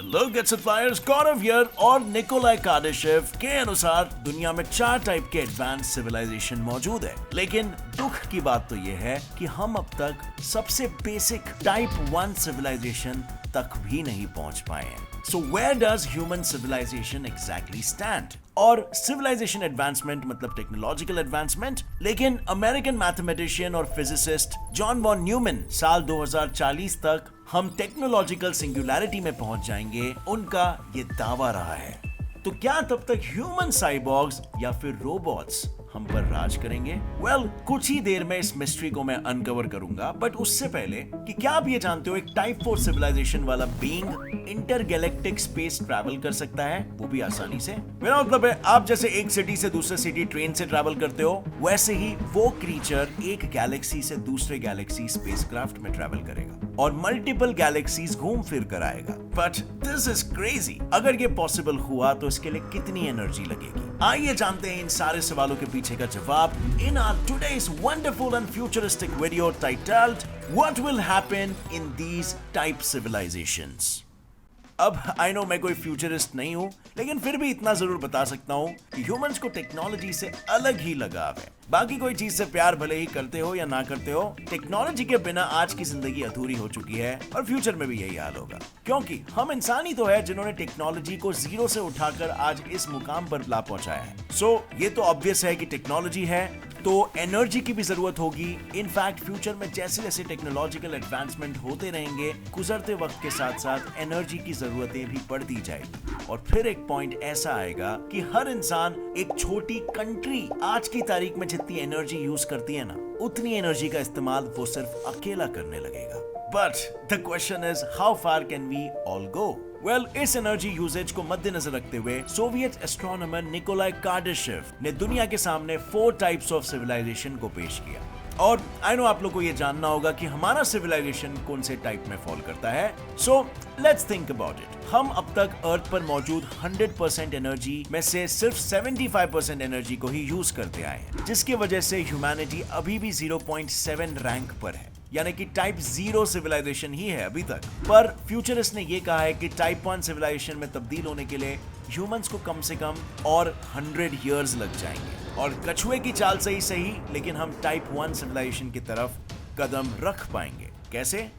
लोग गेट्सफ्लायर्स गॉरव यर और Nikolai Kardashev के अनुसार दुनिया में 4 टाइप के एडवांस सिविलाइजेशन मौजूद है, लेकिन दुख की बात तो ये है कि हम अब तक सबसे बेसिक टाइप 1 सिविलाइजेशन तक भी नहीं पहुंच पाए हैं। So where does human civilization exactly stand? और सिविलाइजेशन एडवांसमेंट मतलब टेक्नोलॉजिकल एडवांसमेंट, लेकिन अमेरिकन मैथमेटिशियन और फिजिसिस्ट जॉन वॉन न्यूमैन साल 2040 तक हम टेक्नोलॉजिकल सिंगुलैरिटी में पहुंच जाएंगे, उनका ये दावा रहा है। तो क्या तब तक ह्यूमन साइबॉर्ग्स या फिर रोबोट्स हम पर राज करेंगे? कुछ ही देर में इस मिस्ट्री को मैं अनकवर करूंगा, बट उससे पहले कि क्या आप ये जानते हो एक टाइप 4 सिविलाइजेशन वाला बीइंग इंटरगैलेक्टिक स्पेस ट्रैवल कर सकता है, वो भी आसानी से। मेरा मतलब है आप जैसे एक सिटी से दूसरे सिटी ट्रेन से ट्रैवल करते हो, वैसे ही वो क्रीचर एक गैलेक्सी से दूसरे गैलेक्सी स्पेसक्राफ्ट में ट्रैवल करेगा और मल्टीपल गैलेक्सीज घूम फिर कर आएगा। But this is crazy. अगर ये पॉसिबल हुआ तो इसके लिए कितनी एनर्जी लगेगी? आइए जानते हैं इन सारे सवालों के पीछे का जवाब in our today's wonderful and futuristic video titled What will happen in these type civilizations? अब आई नो मैं कोई फ्यूचरिस्ट नहीं हूं, लेकिन फिर भी इतना जरूर बता सकता हूं कि ह्यूमंस को टेक्नोलॉजी से अलग ही लगाव है। बाकी कोई चीज से प्यार भले ही करते हो या ना करते हो, टेक्नोलॉजी के बिना आज की जिंदगी अधूरी हो चुकी है और फ्यूचर में भी यही हाल होगा, क्योंकि हम इंसान ही तो है जिन्होंने टेक्नोलॉजी को जीरो से उठाकर आज इस मुकाम पर ला पहुंचाया है। सो ये तो ऑब्वियस है कि टेक्नोलॉजी है तो एनर्जी की भी जरूरत होगी। इनफैक्ट फ्यूचर में जैसे जैसे टेक्नोलॉजिकल एडवांसमेंट होते रहेंगे, गुजरते वक्त के साथ साथ एनर्जी की जरूरतें भी बढ़ती जाएगी और फिर एक पॉइंट ऐसा आएगा कि हर इंसान एक छोटी कंट्री आज की तारीख में जितनी एनर्जी यूज करती है ना, उतनी एनर्जी का इस्तेमाल वो सिर्फ अकेला करने लगेगा। But the question is how far can we all go? इस एनर्जी यूसेज को मद्देनजर रखते हुए सोवियत एस्ट्रोनॉमर निकोलाई कार्डाशेव ने दुनिया के सामने 4 टाइप्स ऑफ सिविलाइजेशन को पेश किया। और आई नो आप लोग को ये जानना होगा कि हमारा सिविलाइजेशन कौन से टाइप में फॉल करता है। So let's think about it. हम अब तक अर्थ पर मौजूद 100% एनर्जी में से सिर्फ 75% एनर्जी को ही यूज करते आए हैं, जिसकी वजह से ह्यूमैनिटी अभी भी 0.7 रैंक पर है, यानी कि टाइप 0 सिविलाइजेशन ही है अभी तक। पर फ्यूचरिस्ट ने यह कहा है कि टाइप 1 सिविलाइजेशन में तब्दील होने के लिए ह्यूमंस को कम से कम और 100 इयर्स लग जाएंगे। और कछुए की चाल से ही सही, लेकिन हम टाइप 1 सिविलाइजेशन की तरफ कदम रख पाएंगे। कैसे?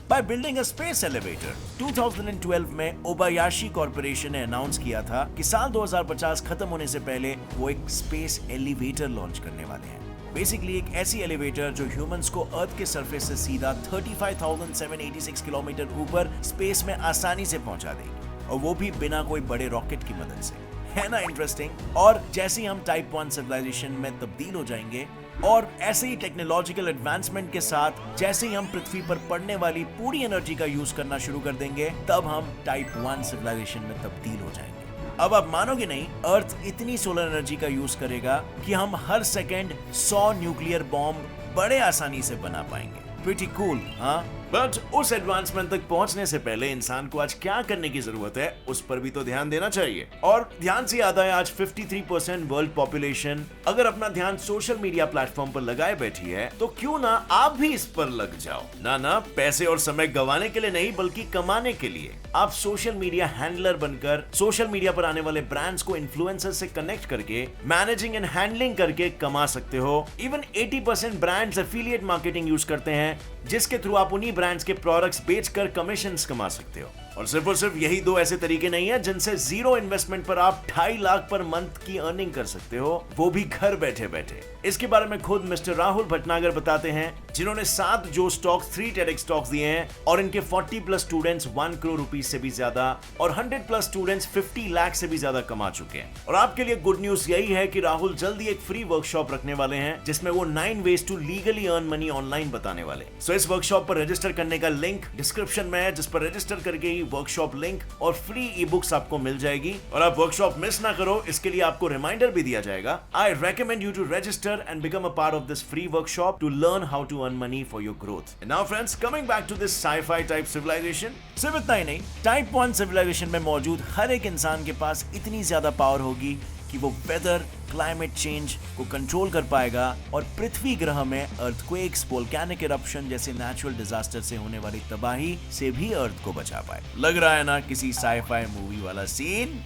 by building a space elevator. 2012 में ओबायाशी कॉर्पोरेशन ने अनाउंस किया था कि साल 2050 खत्म होने से पहले वो एक स्पेस एलिवेटर लॉन्च करने वाले हैं। बेसिकली एक ऐसी एलिवेटर जो ह्यूमंस को अर्थ के सरफेस से सीधा 35,786 किलोमीटर ऊपर स्पेस में आसानी से पहुंचा देगी, और वो भी बिना कोई बड़े रॉकेट की मदद से। है ना इंटरेस्टिंग? और जैसे ही हम टाइप 1 सिविलाइजेशन में तब्दील हो जाएंगे और ऐसे ही टेक्नोलॉजिकल एडवांसमेंट के साथ जैसे ही हम पृथ्वी पर पड़ने वाली पूरी एनर्जी का यूज करना शुरू कर देंगे, तब हम टाइप 1 सिविलाइजेशन में तब्दील हो जाएंगे। अब आप मानोगे नहीं, अर्थ इतनी सोलर एनर्जी का यूज करेगा कि हम हर सेकेंड 100 न्यूक्लियर बॉम्ब बड़े आसानी से बना पाएंगे। प्रीटी कूल, हाँ? बट उस एडवांसमेंट तक पहुंचने से पहले इंसान को आज क्या करने की जरूरत है, उस पर भी तो ध्यान देना चाहिए। और ध्यान से याद है, आज 53% वर्ल्ड पॉपुलेशन अगर अपना ध्यान सोशल मीडिया प्लेटफॉर्म पर लगाए बैठी है, तो क्यों ना आप भी इस पर लग जाओ। ना पैसे और समय गंवाने के लिए नहीं, बल्कि कमाने के लिए। आप सोशल मीडिया हैंडलर बनकर सोशल मीडिया पर आने वाले ब्रांड्स को इन्फ्लुएंसर से कनेक्ट करके मैनेजिंग एंड हैंडलिंग करके कमा सकते हो। Even 80% brands affiliate marketing use करते हैं, जिसके थ्रू आप उन्हीं ब्रांड्स के प्रोडक्ट्स बेचकर कमीशंस कमा सकते हो। और सिर्फ यही 2 ऐसे तरीके नहीं है जिनसे 0 इन्वेस्टमेंट पर आप 2.5 लाख पर मंथ की अर्निंग कर सकते हो, वो भी घर बैठे बैठे। इसके बारे में खुद मिस्टर राहुल भटनागर बताते हैं, जिन्होंने 7 जो स्टॉक्स 3 TEDx स्टॉक्स दिए हैं, और इनके 40+ स्टूडेंट्स 1 करोड़ रुपीस से भी ज्यादा और 100+ स्टूडेंट्स 50 लाख से भी ज्यादा कमा चुके हैं। और आपके लिए गुड न्यूज यही है कि राहुल जल्दी एक फ्री वर्कशॉप रखने वाले हैं, जिसमें वो 9 ways to legally earn money online बताने वाले। सो इस वर्कशॉप पर रजिस्टर करने का लिंक डिस्क्रिप्शन में है, जिस पर रजिस्टर करके ही वर्कशॉप लिंक और फ्री ई बुक्स आपको मिल जाएगी। और आप वर्कशॉप मिस ना करो, इसके लिए आपको रिमाइंडर भी दिया जाएगा। I recommend you to register and become a part of this free workshop to learn how to earn money for your growth. And now friends, coming back to this sci-fi type civilisation. सिर्फ इतना ही नहीं, type 1 civilisation में मौजूद हर एक इंसान के पास इतनी ज्यादा पावर होगी कि वो वेदर, क्लाइमेट चेंज को कंट्रोल कर पाएगा और पृथ्वी ग्रह में अर्थक्वेक्स, वोल्केनिक इरप्शन जैसे नेचुरल डिजास्टर से होने वाली तबाही से भी अर्थ को बचा पाए। लग रहा है ना किसी साई-फाई मूवी वाला सीन?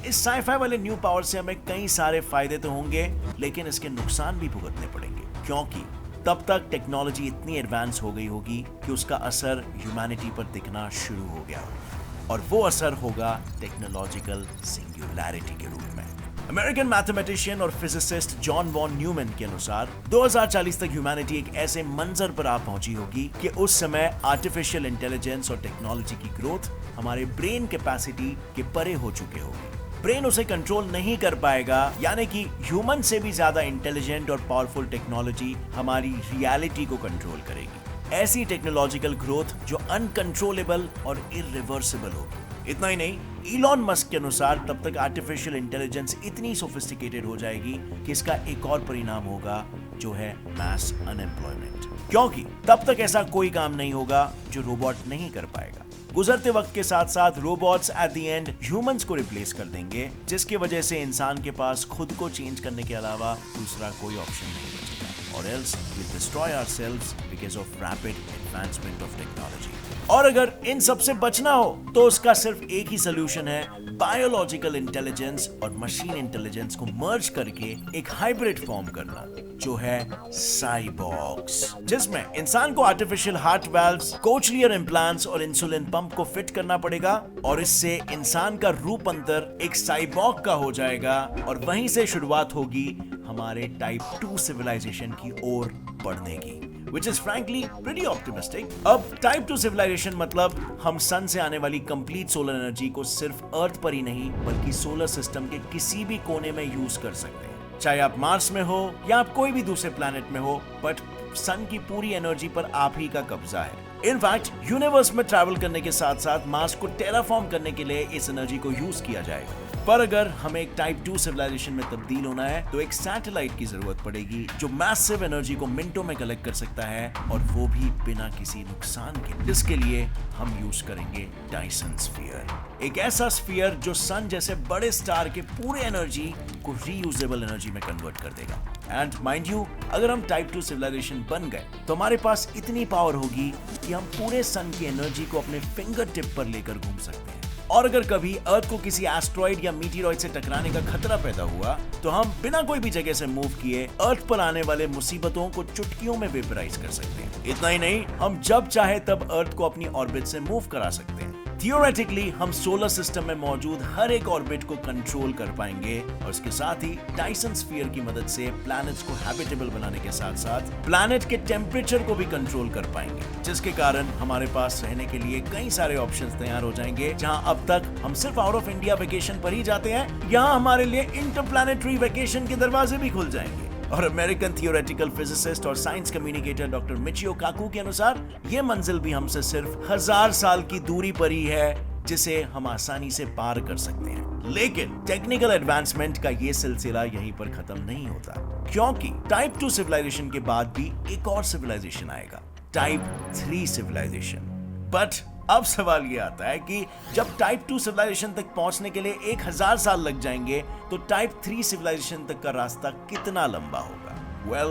इस साई-फाई वाले न्यू पावर से हमें कई सारे फायदे तो होंगे, लेकिन इसके नुकसान भी भुगतने पड़ेंगे, क्योंकि तब तक टेक्नोलॉजी इतनी एडवांस हो गई होगी कि उसका असर ह्यूमैनिटी पर दिखना शुरू हो गया होगा, और वो असर होगा टेक्नोलॉजिकल सिंगुलैरिटी के रूप में। अमेरिकन मैथमेटिशियन और फिजिसिस्ट जॉन वॉन न्यूमैन के अनुसार 2040 तक ह्यूमैनिटी एक ऐसे मंजर पर आ पहुंची होगी कि उस समय आर्टिफिशियल इंटेलिजेंस और टेक्नोलॉजी की ग्रोथ हमारे ब्रेन कैपेसिटी के परे हो चुके होगी। ब्रेन उसे कंट्रोल नहीं कर पाएगा, यानी कि ह्यूमन से भी ज्यादा इंटेलिजेंट और पावरफुल टेक्नोलॉजी हमारी रियलिटी को कंट्रोल करेगी। ऐसी टेक्नोलॉजिकल ग्रोथ जो अनकंट्रोलेबल और इरिवर्सिबल होगी। इतना ही नहीं, इलॉन मस्क के अनुसार तब तक आर्टिफिशियल इंटेलिजेंस इतनी सोफिस्टिकेटेड हो जाएगी कि इसका एक और परिणाम होगा, जो है मैस अनएम्प्लॉयमेंट, क्योंकि तब तक ऐसा कोई काम नहीं होगा जो रोबोट नहीं कर पाएगा। गुजरते वक्त के साथ साथ robots at the end humans को रिप्लेस कर देंगे, जिसकी वजह से इंसान के पास खुद को चेंज करने के अलावा दूसरा कोई ऑप्शन नहीं बचेगा, और else we destroy ourselves because of rapid advancement of technology. और अगर इन सब से बचना हो तो उसका सिर्फ एक ही सोल्यूशन है, बायोलॉजिकल इंटेलिजेंस और मशीन इंटेलिजेंस को मर्ज करके एक हाइब्रिड फॉर्म करना, जो है साइबॉर्ग्स, जिसमें इंसान को आर्टिफिशियल हार्ट वाल्व्स, कोचलियर इम्प्लांट्स और इंसुलिन पंप को फिट करना पड़ेगा, और इससे इंसान का रूपांतर एक साइबॉर्ग का हो जाएगा, और वहीं से शुरुआत होगी हमारे टाइप 2 सिविलाइजेशन की ओर बढ़ने की, which is frankly pretty optimistic। अब टाइप 2 सिविलाइजेशन मतलब हम सन से आने वाली कंप्लीट सोलर एनर्जी को सिर्फ अर्थ पर ही नहीं बल्कि सोलर सिस्टम के किसी भी कोने में यूज कर सकते हैं, चाहे आप मार्स में हो या आप कोई भी दूसरे प्लैनेट में हो, बट सन की पूरी एनर्जी पर आप ही का कब्जा है। इनफैक्ट यूनिवर्स में ट्रैवल करने के साथ साथ मार्स को टेराफॉर्म करने के लिए इस एनर्जी को यूज किया जाएगा। पर अगर हमें एक टाइप 2 सिविलाइजेशन में तब्दील होना है तो एक सैटेलाइट की जरूरत पड़ेगी जो मैसिव एनर्जी को मिनटों में कलेक्ट कर सकता है, और वो भी बिना किसी नुकसान के, जिसके लिए हम यूज करेंगे डायसन स्फीयर, एक ऐसा स्फीयर जो सन जैसे बड़े स्टार के पूरे एनर्जी को रीयूजेबल एनर्जी में कन्वर्ट कर देगा। एंड माइंड यू, अगर हम टाइप 2 सिविलाइजेशन बन गए तो हमारे पास इतनी पावर होगी कि हम पूरे सन की एनर्जी को अपने फिंगर टिप पर लेकर घूम सकते हैं, और अगर कभी अर्थ को किसी एस्ट्रॉइड या मीटिरॉइड से टकराने का खतरा पैदा हुआ तो हम बिना कोई भी जगह से मूव किए अर्थ पर आने वाले मुसीबतों को चुटकियों में वेपराइज कर सकते हैं। इतना ही नहीं, हम जब चाहे तब अर्थ को अपनी ऑर्बिट से मूव करा सकते हैं। थियोरेटिकली हम सोलर सिस्टम में मौजूद हर एक ऑर्बिट को कंट्रोल कर पाएंगे, और इसके साथ ही डायसन स्फीयर की मदद से प्लैनेट्स को हैबिटेबल बनाने के साथ साथ प्लैनेट के टेम्परेचर को भी कंट्रोल कर पाएंगे, जिसके कारण हमारे पास रहने के लिए कई सारे ऑप्शंस तैयार हो जाएंगे। जहां अब तक हम सिर्फ आउट ऑफ इंडिया वेकेशन पर ही जाते हैं, यहाँ हमारे लिए इंटरप्लैनेटरी वेकेशन के दरवाजे भी खुल जाएंगे। और अमेरिकन थियोरेटिकल फिजिसिस्ट और साइंस कम्युनिकेटर डॉक्टर मिचियो काकू के अनुसार ये मंजिल भी हमसे सिर्फ 1000 साल की दूरी पर ही है, जिसे हम आसानी से पार कर सकते हैं। लेकिन टेक्निकल एडवांसमेंट का ये सिलसिला यहीं पर खत्म नहीं होता, क्योंकि टाइप 2 सिविलाइजेशन के बाद भी एक और सिविलाइजेशन आएगा, टाइप 3 सिविलाइजेशन। बट अब सवाल ये आता है कि जब टाइप 2 सिविलाइजेशन तक पहुंचने के लिए 1000 साल लग जाएंगे तो टाइप 3 सिविलाइजेशन तक का रास्ता कितना लंबा होगा?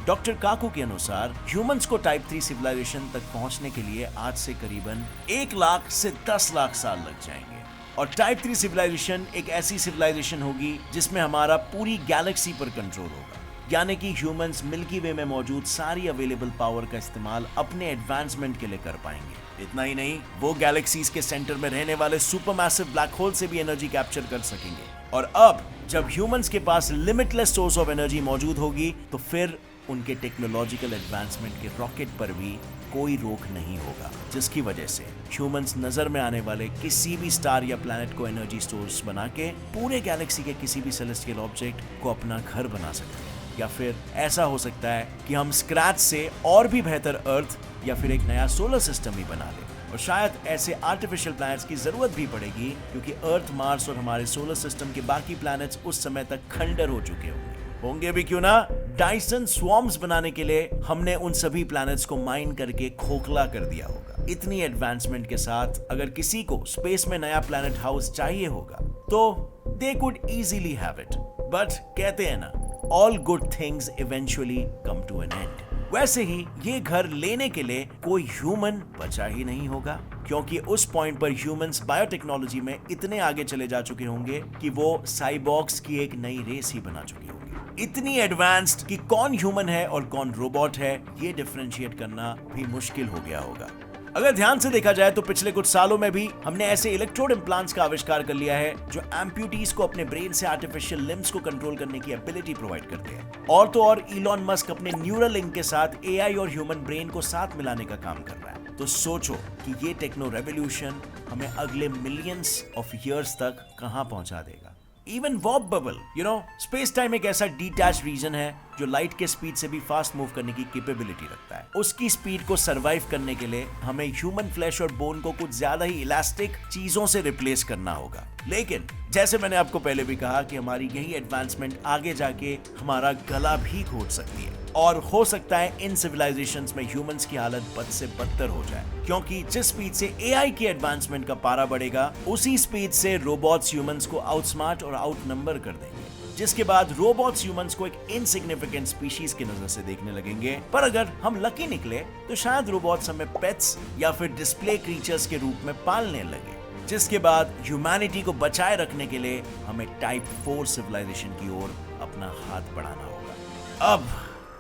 डॉक्टर काकू के अनुसार ह्यूमंस को टाइप 3 सिविलाइजेशन तक पहुंचने के लिए आज से करीबन 1 लाख से 10 लाख साल लग जाएंगे, और टाइप 3 सिविलाइजेशन एक ऐसी सिविलाइजेशन होगी जिसमें हमारा पूरी गैलेक्सी पर कंट्रोल होगा, यानी कि ह्यूमंस मिल्की वे में मौजूद सारी अवेलेबल पावर का इस्तेमाल अपने एडवांसमेंट के लिए कर पाएंगे। इतना ही नहीं, वो गैलेक्सीज के सेंटर में रहने वाले सुपरमैसिव ब्लैक होल से भी एनर्जी कैप्चर कर सकेंगे। और अब जब ह्यूमंस के पास लिमिटलेस सोर्स ऑफ एनर्जी मौजूद होगी तो फिर उनके टेक्नोलॉजिकल एडवांसमेंट के रॉकेट पर भी कोई रोक नहीं होगा, जिसकी वजह से ह्यूमंस नजर में आने वाले किसी भी स्टार या प्लैनेट को एनर्जी सोर्स बना के पूरे गैलेक्सी के किसी भी सेलेस्टियल ऑब्जेक्ट को अपना घर बना सकते हैं। या फिर ऐसा हो सकता है कि हम स्क्रैच से और भी बेहतर अर्थ या फिर एक नया सोलर सिस्टम ही बना लें, और शायद ऐसे आर्टिफिशियल प्लैनेट्स की जरूरत भी पड़ेगी, क्योंकि अर्थ, मार्स और हमारे सोलर सिस्टम के बाकी प्लैनेट्स उस समय तक खंडर हो चुके होंगे भी क्यों ना। डायसन स्वॉर्म्स बनाने के लिए हमने उन सभी प्लैनेट्स को माइन करके खोखला कर दिया होगा। इतनी एडवांसमेंट के साथ अगर किसी को स्पेस में नया प्लैनेट हाउस चाहिए होगा तो they could easily have it. But कहते हैं ना, all good things eventually come to an end. वैसे ही ये घर लेने के लिए कोई ह्यूमन बचा ही नहीं होगा, क्योंकि उस पॉइंट पर ह्यूमंस बायोटेक्नोलॉजी में इतने आगे चले जा चुके होंगे कि वो साइबॉर्ग्स की एक नई रेस ही बना चुके होंगे। इतनी एडवांस्ड कि कौन ह्यूमन है और कौन रोबोट है ये डिफरेंशिएट करना भी मुश्किल हो गया होगा। अगर ध्यान से देखा जाए तो पिछले कुछ सालों में भी हमने ऐसे इलेक्ट्रोड इम्प्लांट्स का आविष्कार कर लिया है जो एम्प्यूटीज को अपने ब्रेन से आर्टिफिशियल लिम्स को कंट्रोल करने की एबिलिटी प्रोवाइड करते हैं। और तो और इलॉन मस्क अपने न्यूरल लिंक के साथ एआई और ह्यूमन ब्रेन को साथ मिलाने का काम कर रहा है। तो सोचो कि ये टेक्नो रेवोल्यूशन हमें अगले मिलियंस ऑफ ईयर्स तक कहां पहुंचा देगा। Even warp bubble, space time एक ऐसा डिटैच रीजन है जो लाइट के स्पीड से भी फास्ट मूव करने की कैपेबिलिटी रखता है। उसकी स्पीड को सरवाइव करने के लिए हमें ह्यूमन फ्लैश और बोन को कुछ ज्यादा ही इलास्टिक चीजों से रिप्लेस करना होगा। लेकिन जैसे मैंने आपको पहले भी कहा कि हमारी यही एडवांसमेंट आगे जाके हमारा गला भी घोट सकती है और हो सकता है इन सिविलाइजेशंस में ह्यूमंस की हालत बद से बदतर हो जाए, क्योंकि जिस स्पीड से एआई की एडवांसमेंट का पारा बढ़ेगा उसी स्पीड से रोबोट्स ह्यूमंस को आउटस्मार्ट और आउटनंबर कर देंगे, जिसके बाद रोबोट्स ह्यूमंस को एक इनसिग्निफिकेंट स्पीशीज की नजर से देखने लगेंगे। पर अगर हम लकी निकले तो शायद रोबोट्स हमें पेट्स या फिर डिस्प्ले क्रीचर्स के रूप में पालने लगे, जिसके बाद ह्यूमैनिटी को बचाए रखने के लिए हमें टाइप 4 सिविलाइजेशन की ओर अपना हाथ बढ़ाना होगा। अब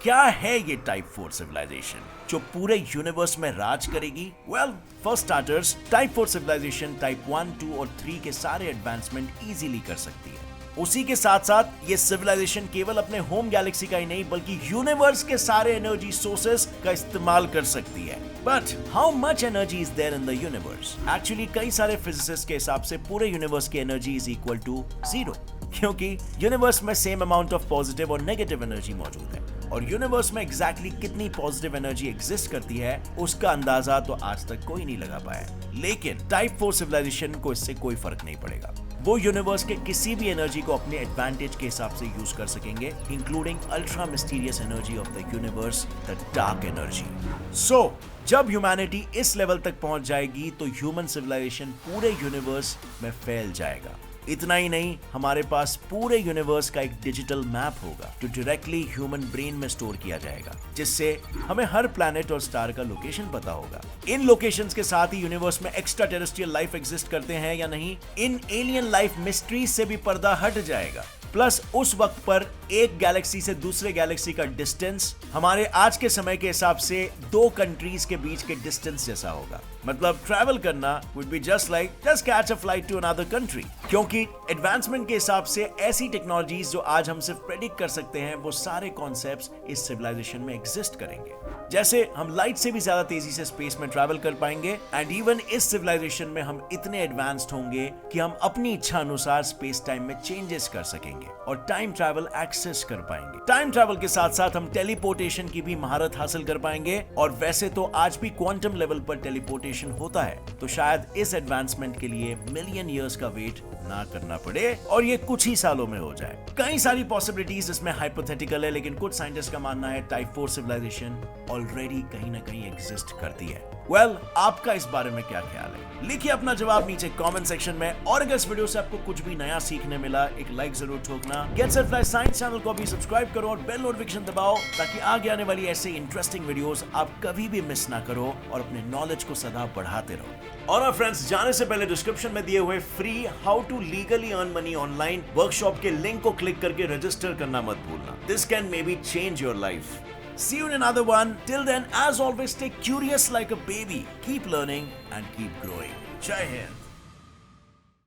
क्या है ये टाइप 4 सिविलाइजेशन जो पूरे यूनिवर्स में राज करेगी? Well, for starters, type 4 civilisation type 1, 2 और 3 के सारे एडवांसमेंट इजीली कर सकती है। उसी के साथ साथ ये सिविलाइजेशन केवल अपने होम गैलेक्सी का ही नहीं बल्कि यूनिवर्स के सारे एनर्जी सोर्सेस का इस्तेमाल कर सकती है। But how much energy is there in the universe? Actually कई सारे फिजिसिस्ट के हिसाब से पूरे यूनिवर्स की एनर्जी इज इक्वल टू 0, क्योंकि यूनिवर्स में सेम अमाउंट ऑफ पॉजिटिव और नेगेटिव एनर्जी मौजूद है और यूनिवर्स में एग्जैक्टली कितनी पॉजिटिव एनर्जी एग्जिस्ट करती है उसका अंदाजा तो आज तक कोई नहीं लगा पाया। लेकिन टाइप 4 सिविलाइजेशन को इससे कोई फर्क नहीं पड़ेगा। वो यूनिवर्स के किसी भी एनर्जी को अपने एडवांटेज के हिसाब से यूज कर सकेंगे, including ultra mysterious energy of the universe, the dark energy. So जब ह्यूमैनिटी इस लेवल तक पहुंच जाएगी तो ह्यूमन सिविलाइजेशन पूरे यूनिवर्स में फैल जाएगा। इतना ही नहीं, हमारे पास पूरे यूनिवर्स का एक डिजिटल मैप होगा जो डायरेक्टली ह्यूमन ब्रेन में स्टोर किया जाएगा, जिससे हमें हर प्लैनेट और स्टार का लोकेशन पता होगा। इन लोकेशंस के साथ ही यूनिवर्स में एक्स्ट्रा टेरेस्ट्रियल लाइफ एग्जिस्ट करते हैं या नहीं, इन एलियन लाइफ मिस्ट्रीज से भी पर्दा हट जाएगा। प्लस उस वक्त पर एक गैलेक्सी से दूसरे गैलेक्सी का डिस्टेंस हमारे आज के समय के हिसाब से 2 कंट्रीज के बीच के डिस्टेंस जैसा होगा। मतलब ट्रैवल करना would be just like just catch a flight to another country। क्योंकि एडवांसमेंट के हिसाब से ऐसी टेक्नोलॉजीज जो आज हम सिर्फ प्रेडिक्ट कर सकते हैं वो सारे कॉन्सेप्ट्स इस सिविलाइजेशन में एग्जिस्ट करेंगे। जैसे हम लाइट से भी ज्यादा तेजी से स्पेस में ट्रैवल कर पाएंगे एंड इवन इस सिविलाइजेशन में हम इतने एडवांस्ड होंगे कि हम अपनी इच्छा अनुसार स्पेस टाइम में चेंजेस कर सकेंगे और टाइम ट्रैवल एक्सेस कर पाएंगे। टाइम ट्रैवल के साथ साथ हम टेलीपोर्टेशन की भी महारत हासिल कर पाएंगे और वैसे तो आज भी क्वांटम लेवल पर टेलीपोर्टेशन होता है, तो शायद इस एडवांसमेंट के लिए मिलियन ईयर्स का वेट ना करना पड़े और ये कुछ ही सालों में हो जाए। कई सारी पॉसिबिलिटीज इसमें हाइपोथेटिकल है, लेकिन कुछ साइंटिस्ट का मानना है टाइप 4 सिविलाइजेशन ऑलरेडी कहीं ना कहीं एग्जिस्ट करती है। वेल, आपका इस बारे में क्या ख्याल है? लिखिए अपना जवाब नीचे कमेंट सेक्शन में। और अगर इस वीडियो से आपको कुछ भी नया सीखने मिला, एक लाइक जरूर ठोकना। Get set fly science channel को भी सब्सक्राइब करो और बेल नोटिफिकेशन दबाओ ताकि आगे आने वाली ऐसे इंटरेस्टिंग वीडियोस आप कभी भी मिस ना करो और अपने नॉलेज को सदा बढ़ाते रहो। और फ्रेंड्स, जाने से पहले डिस्क्रिप्शन में दिए हुए free how to legally earn money online workshop के लिंक को क्लिक करके रजिस्टर करना मत भूलना। This can may be change your life. See you in another one. Till then, as always, stay curious like a baby. Keep learning and keep growing. Jai Hind.